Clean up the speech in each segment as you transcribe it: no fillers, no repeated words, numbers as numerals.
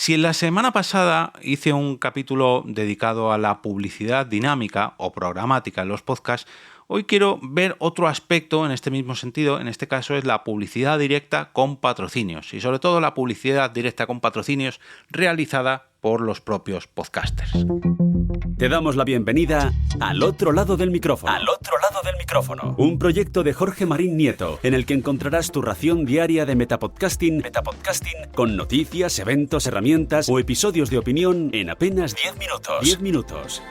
Si en la semana pasada hice un capítulo dedicado a la publicidad dinámica o programática en los podcasts, hoy quiero ver otro aspecto en este mismo sentido. En este caso es la publicidad directa con patrocinios y sobre todo la publicidad directa con patrocinios realizada por los propios podcasters. Te damos la bienvenida al otro lado del micrófono. Al otro lado del micrófono. Un proyecto de Jorge Marín Nieto, en el que encontrarás tu ración diaria de metapodcasting con noticias, eventos, herramientas o episodios de opinión en apenas 10 minutos. 10 minutos.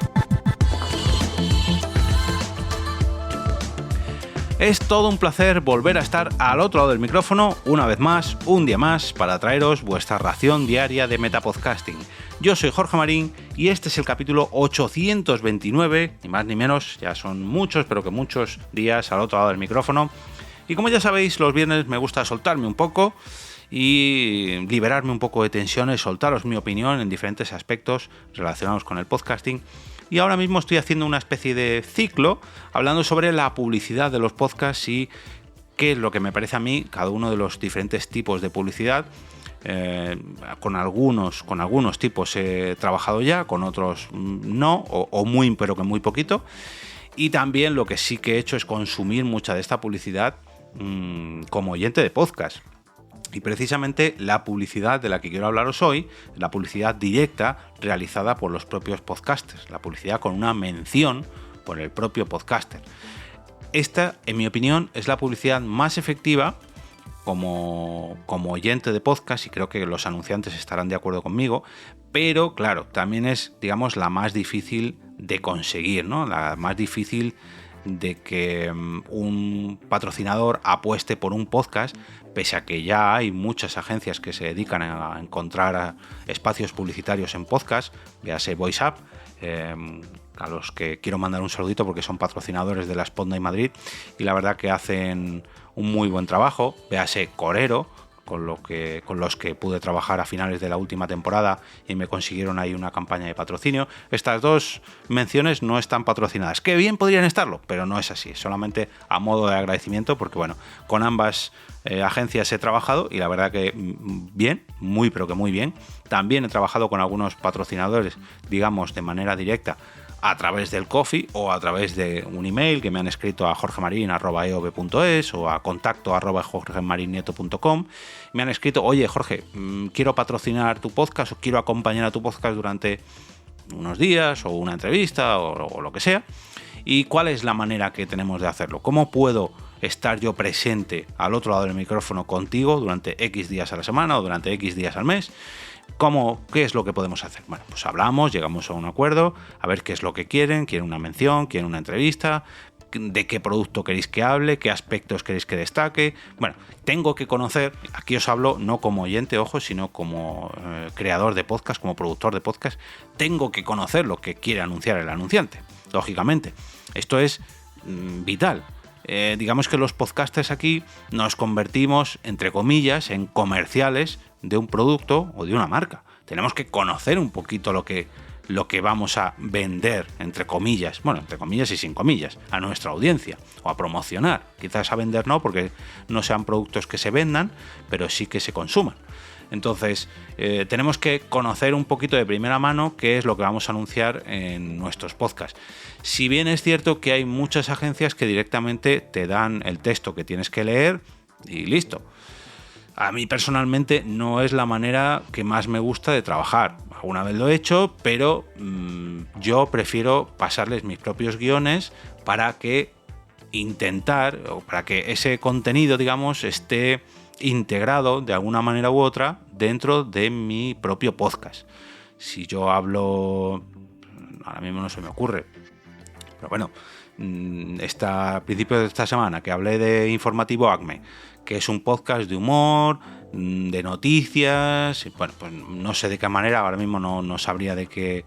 Es todo un placer volver a estar al otro lado del micrófono, una vez más, un día más, para traeros vuestra ración diaria de metapodcasting. Yo soy Jorge Marín y este es el capítulo 829, ni más ni menos, ya son muchos, pero que muchos días al otro lado del micrófono. Y como ya sabéis, los viernes me gusta soltarme un poco y liberarme un poco de tensiones, soltaros mi opinión en diferentes aspectos relacionados con el podcasting. Y ahora mismo estoy haciendo una especie de ciclo hablando sobre la publicidad de los podcasts y qué es lo que me parece a mí cada uno de los diferentes tipos de publicidad. Con algunos tipos he trabajado ya, con otros no, o muy, pero que muy poquito. Y también lo que sí que he hecho es consumir mucha de esta publicidad como oyente de podcast. Y precisamente la publicidad de la que quiero hablaros hoy, la publicidad directa realizada por los propios podcasters, la publicidad con una mención por el propio podcaster. Esta, en mi opinión, es la publicidad más efectiva como oyente de podcast, y creo que los anunciantes estarán de acuerdo conmigo, pero claro, también es, digamos, la más difícil de conseguir, ¿no? La más difícil de que un patrocinador apueste por un podcast, pese a que ya hay muchas agencias que se dedican a encontrar espacios publicitarios en podcast, véase VoiceUp, a los que quiero mandar un saludito porque son patrocinadores de la Spotlight Madrid y la verdad que hacen un muy buen trabajo, véase Corero, con los que pude trabajar a finales de la última temporada y me consiguieron ahí una campaña de patrocinio. Estas dos menciones no están patrocinadas, que bien podrían estarlo, pero no es así, solamente a modo de agradecimiento, porque bueno, con ambas agencias he trabajado y la verdad que bien, muy pero que muy bien. También he trabajado con algunos patrocinadores, digamos, de manera directa, a través del Coffee o a través de un email que me han escrito a jorgemarin@eov.es o a contacto@jorgemarinieto.com. Me han escrito: oye Jorge, quiero patrocinar tu podcast o quiero acompañar a tu podcast durante unos días o una entrevista o lo que sea. ¿Y cuál es la manera que tenemos de hacerlo? ¿Cómo puedo estar yo presente al otro lado del micrófono contigo durante X días a la semana o durante X días al mes? ¿Qué es lo que podemos hacer? Bueno, pues hablamos, llegamos a un acuerdo, a ver qué es lo que quieren una mención, quieren una entrevista, de qué producto queréis que hable, qué aspectos queréis que destaque. Bueno, tengo que conocer, aquí os hablo no como oyente, ojo, sino como creador de podcast, como productor de podcast, tengo que conocer lo que quiere anunciar el anunciante, lógicamente. Esto es vital. Digamos que los podcasters aquí nos convertimos, entre comillas, en comerciales de un producto o de una marca. Tenemos que conocer un poquito lo que vamos a vender, entre comillas, bueno, entre comillas y sin comillas, a nuestra audiencia, o a promocionar. Quizás a vender no, porque no sean productos que se vendan, pero sí que se consuman. Entonces, tenemos que conocer un poquito de primera mano qué es lo que vamos a anunciar en nuestros podcasts. Si bien es cierto que hay muchas agencias que directamente te dan el texto que tienes que leer y listo. A mí personalmente no es la manera que más me gusta de trabajar. Alguna vez lo he hecho, pero yo prefiero pasarles mis propios guiones para que ese contenido, digamos, esté integrado de alguna manera u otra dentro de mi propio podcast. Si yo hablo, ahora mismo no se me ocurre, pero bueno, a principios de esta semana que hablé de Informativo ACME, que es un podcast de humor, de noticias, bueno, pues no sé de qué manera, ahora mismo no sabría de qué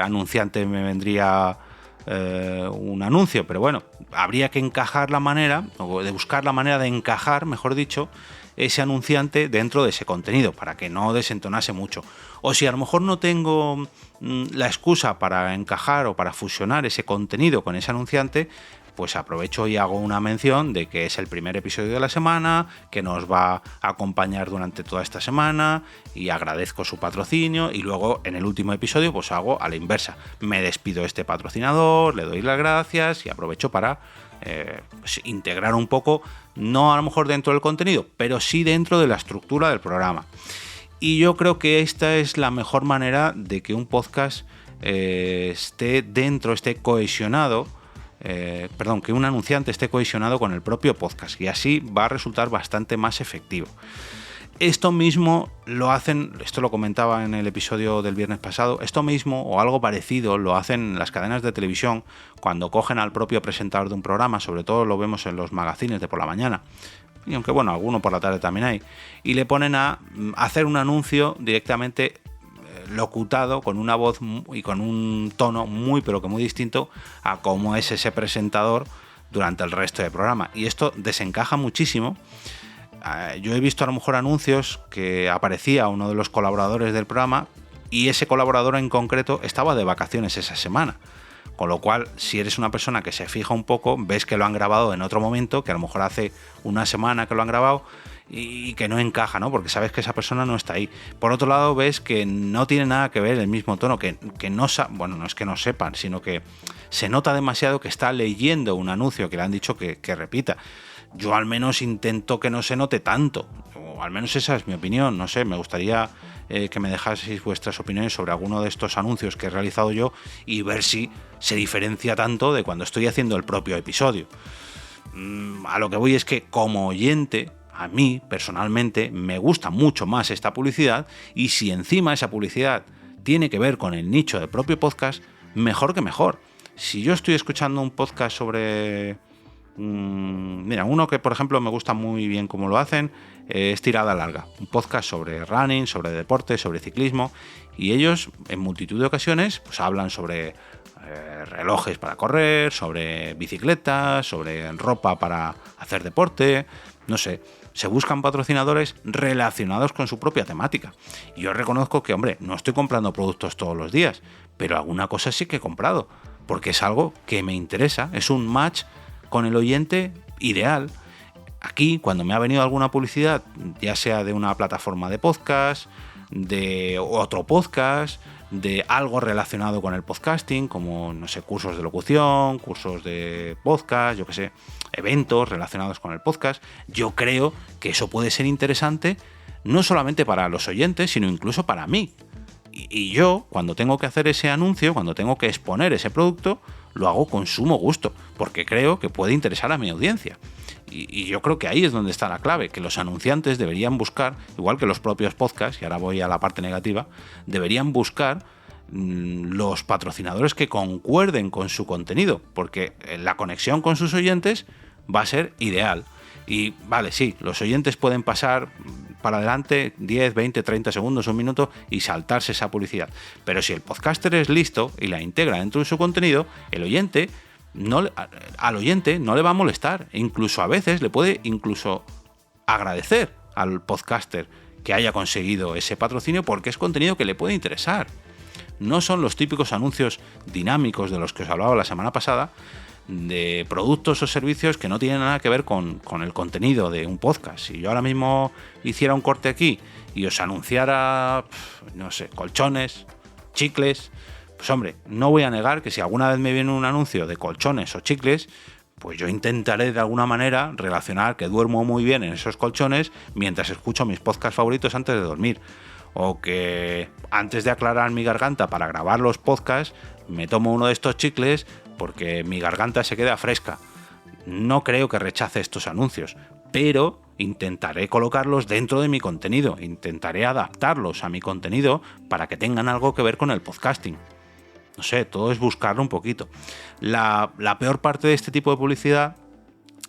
anunciante me vendría un anuncio, pero bueno, habría que encajar la manera, o de buscar la manera de encajar, mejor dicho, ese anunciante dentro de ese contenido, para que no desentonase mucho. O si a lo mejor no tengo la excusa para encajar o para fusionar ese contenido con ese anunciante, pues aprovecho y hago una mención de que es el primer episodio de la semana, que nos va a acompañar durante toda esta semana y agradezco su patrocinio, y luego en el último episodio pues hago a la inversa, me despido de este patrocinador, le doy las gracias y aprovecho para pues integrar un poco, no a lo mejor dentro del contenido, pero sí dentro de la estructura del programa. Y yo creo que esta es la mejor manera de que un podcast esté cohesionado, que un anunciante esté cohesionado con el propio podcast, y así va a resultar bastante más efectivo. Esto mismo lo hacen, esto lo comentaba en el episodio del viernes pasado, esto mismo o algo parecido lo hacen las cadenas de televisión cuando cogen al propio presentador de un programa, sobre todo lo vemos en los magazines de por la mañana, y aunque bueno, alguno por la tarde también hay, y le ponen a hacer un anuncio directamente locutado con una voz y con un tono muy pero que muy distinto a cómo es ese presentador durante el resto del programa, y esto desencaja muchísimo. Yo he visto a lo mejor anuncios que aparecía uno de los colaboradores del programa y ese colaborador en concreto estaba de vacaciones esa semana, con lo cual si eres una persona que se fija un poco, ves que lo han grabado en otro momento, que a lo mejor hace una semana que lo han grabado y que no encaja, ¿no? Porque sabes que esa persona no está ahí. Por otro lado, ves que no tiene nada que ver el mismo tono, que no no es que no sepan, sino que se nota demasiado que está leyendo un anuncio que le han dicho que repita. Yo al menos intento que no se note tanto, o al menos esa es mi opinión. No sé, me gustaría que me dejaseis vuestras opiniones sobre alguno de estos anuncios que he realizado yo y ver si se diferencia tanto de cuando estoy haciendo el propio episodio. A lo que voy es que como oyente, a mí personalmente me gusta mucho más esta publicidad, y si encima esa publicidad tiene que ver con el nicho del propio podcast, mejor que mejor. Si yo estoy escuchando un podcast sobre... Mira, uno que por ejemplo me gusta muy bien cómo lo hacen es Tirada Larga, un podcast sobre running, sobre deporte, sobre ciclismo, y ellos en multitud de ocasiones pues hablan sobre relojes para correr, sobre bicicletas, sobre ropa para hacer deporte, no sé, se buscan patrocinadores relacionados con su propia temática. Y yo reconozco que, hombre, no estoy comprando productos todos los días, pero alguna cosa sí que he comprado, porque es algo que me interesa, es un match con el oyente ideal. Aquí, cuando me ha venido alguna publicidad, ya sea de una plataforma de podcast, de otro podcast, de algo relacionado con el podcasting, como, no sé, cursos de locución, cursos de podcast, yo qué sé, eventos relacionados con el podcast, yo creo que eso puede ser interesante no solamente para los oyentes, sino incluso para mí. Y yo, cuando tengo que hacer ese anuncio, cuando tengo que exponer ese producto, lo hago con sumo gusto, porque creo que puede interesar a mi audiencia. Y yo creo que ahí es donde está la clave, que los anunciantes deberían buscar, igual que los propios podcasts, y ahora voy a la parte negativa, deberían buscar los patrocinadores que concuerden con su contenido, porque la conexión con sus oyentes va a ser ideal. Y vale, sí, los oyentes pueden pasar para adelante 10, 20, 30 segundos, un minuto y saltarse esa publicidad. Pero si el podcaster es listo y la integra dentro de su contenido, al oyente no le va a molestar. E incluso a veces le puede incluso agradecer al podcaster que haya conseguido ese patrocinio, porque es contenido que le puede interesar. No son los típicos anuncios dinámicos de los que os hablaba la semana pasada, de productos o servicios que no tienen nada que ver con el contenido de un podcast. Si yo ahora mismo hiciera un corte aquí y os anunciara, no sé, colchones, chicles, pues hombre, no voy a negar que si alguna vez me viene un anuncio de colchones o chicles, pues yo intentaré de alguna manera relacionar que duermo muy bien en esos colchones mientras escucho mis podcasts favoritos antes de dormir. O que antes de aclarar mi garganta para grabar los podcasts, me tomo uno de estos chicles porque mi garganta se queda fresca. No creo que rechace estos anuncios, pero intentaré colocarlos dentro de mi contenido, intentaré adaptarlos a mi contenido para que tengan algo que ver con el podcasting. No sé, todo es buscarlo un poquito. La peor parte de este tipo de publicidad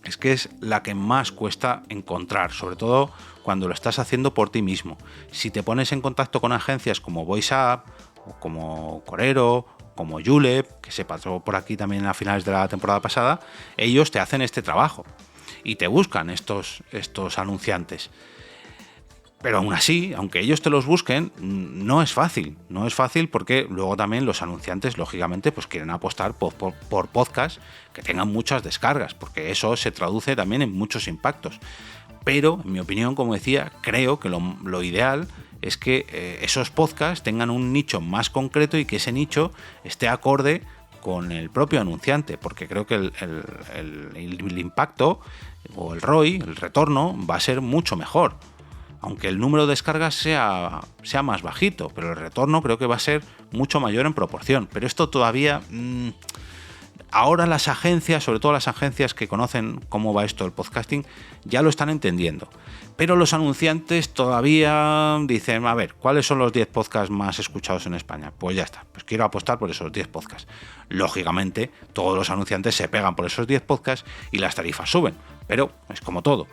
es que es la que más cuesta encontrar, sobre todo cuando lo estás haciendo por ti mismo. Si te pones en contacto con agencias como VoiceUp, o como Corero, como Julep, que se pasó por aquí también a finales de la temporada pasada, ellos te hacen este trabajo y te buscan estos anunciantes. Pero aún así, aunque ellos te los busquen, no es fácil. No es fácil porque luego también los anunciantes, lógicamente, pues quieren apostar por podcasts que tengan muchas descargas, porque eso se traduce también en muchos impactos. Pero, en mi opinión, como decía, creo que lo ideal es que esos podcasts tengan un nicho más concreto y que ese nicho esté acorde con el propio anunciante, porque creo que el impacto o el ROI, el retorno, va a ser mucho mejor. Aunque el número de descargas sea más bajito, pero el retorno creo que va a ser mucho mayor en proporción. Pero esto todavía... ahora las agencias, sobre todo las agencias que conocen cómo va esto del podcasting, ya lo están entendiendo. Pero los anunciantes todavía dicen, a ver, ¿cuáles son los 10 podcasts más escuchados en España? Pues ya está, pues quiero apostar por esos 10 podcasts. Lógicamente, todos los anunciantes se pegan por esos 10 podcasts y las tarifas suben, pero es como todo.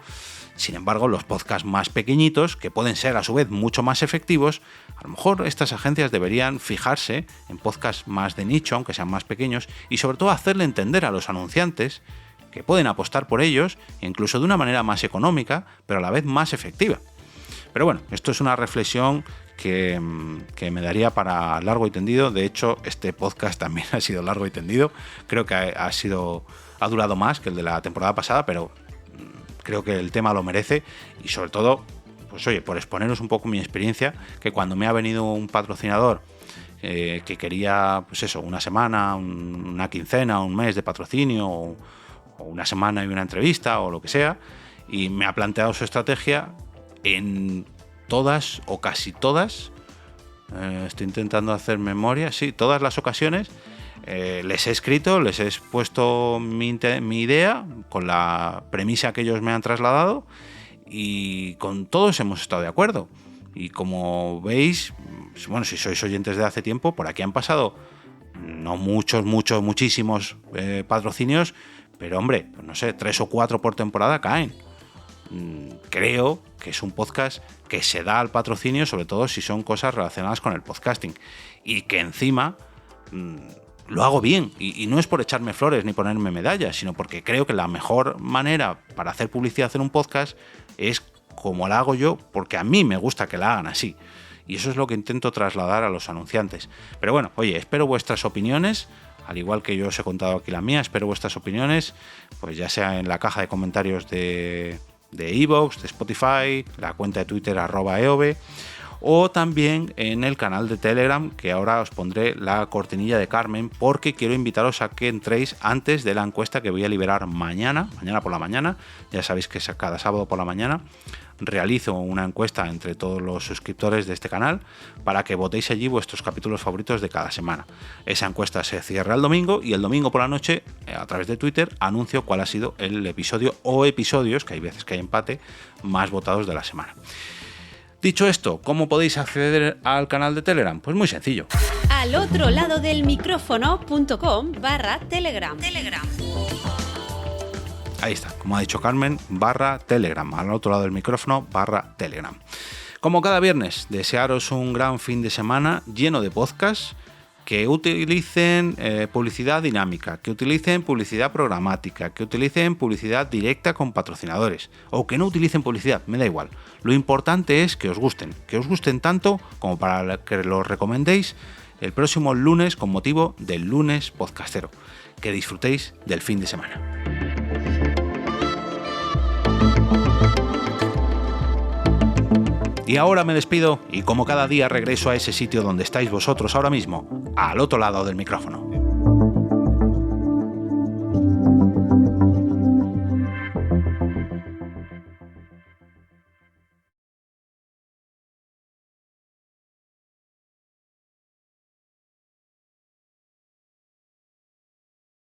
Sin embargo, los podcasts más pequeñitos, que pueden ser a su vez mucho más efectivos, a lo mejor estas agencias deberían fijarse en podcasts más de nicho, aunque sean más pequeños, y sobre todo hacerle entender a los anunciantes que pueden apostar por ellos, incluso de una manera más económica, pero a la vez más efectiva. Pero bueno, esto es una reflexión que me daría para largo y tendido. De hecho, este podcast también ha sido largo y tendido. Creo que ha durado más que el de la temporada pasada, pero creo que el tema lo merece y sobre todo, pues oye, por exponeros un poco mi experiencia, que cuando me ha venido un patrocinador que quería, pues eso, una semana, una quincena, un mes de patrocinio o una semana y una entrevista o lo que sea, y me ha planteado su estrategia en todas o casi todas, estoy intentando hacer memoria, sí, todas las ocasiones. Les he escrito, les he expuesto mi idea con la premisa que ellos me han trasladado y con todos hemos estado de acuerdo. Y como veis, bueno, si sois oyentes de hace tiempo, por aquí han pasado no muchísimos patrocinios, pero hombre, pues no sé, 3 o 4 por temporada caen. Creo que es un podcast que se da al patrocinio, sobre todo si son cosas relacionadas con el podcasting y que encima... lo hago bien, y no es por echarme flores ni ponerme medallas, sino porque creo que la mejor manera para hacer publicidad en un podcast es como la hago yo, porque a mí me gusta que la hagan así. Y eso es lo que intento trasladar a los anunciantes. Pero bueno, oye, espero vuestras opiniones, al igual que yo os he contado aquí la mía, espero vuestras opiniones, pues ya sea en la caja de comentarios de iVoox, de Spotify, la cuenta de Twitter @eove, o también en el canal de Telegram, que ahora os pondré la cortinilla de Carmen, porque quiero invitaros a que entréis antes de la encuesta que voy a liberar mañana por la mañana. Ya sabéis que cada sábado por la mañana realizo una encuesta entre todos los suscriptores de este canal para que votéis allí vuestros capítulos favoritos de cada semana. Esa encuesta se cierra el domingo y el domingo por la noche, a través de Twitter, anuncio cuál ha sido el episodio o episodios, que hay veces que hay empate, más votados de la semana. Dicho esto, ¿cómo podéis acceder al canal de Telegram? Pues muy sencillo. Al otro lado del micrófono.com/Telegram. Ahí está, como ha dicho Carmen, /Telegram, al otro lado del micrófono /Telegram. Como cada viernes, desearos un gran fin de semana lleno de podcasts que utilicen publicidad dinámica, que utilicen publicidad programática, que utilicen publicidad directa con patrocinadores, o que no utilicen publicidad, me da igual. Lo importante es que os gusten tanto como para que los recomendéis el próximo lunes con motivo del lunes podcastero. Que disfrutéis del fin de semana. Y ahora me despido y como cada día regreso a ese sitio donde estáis vosotros ahora mismo, al otro lado del micrófono.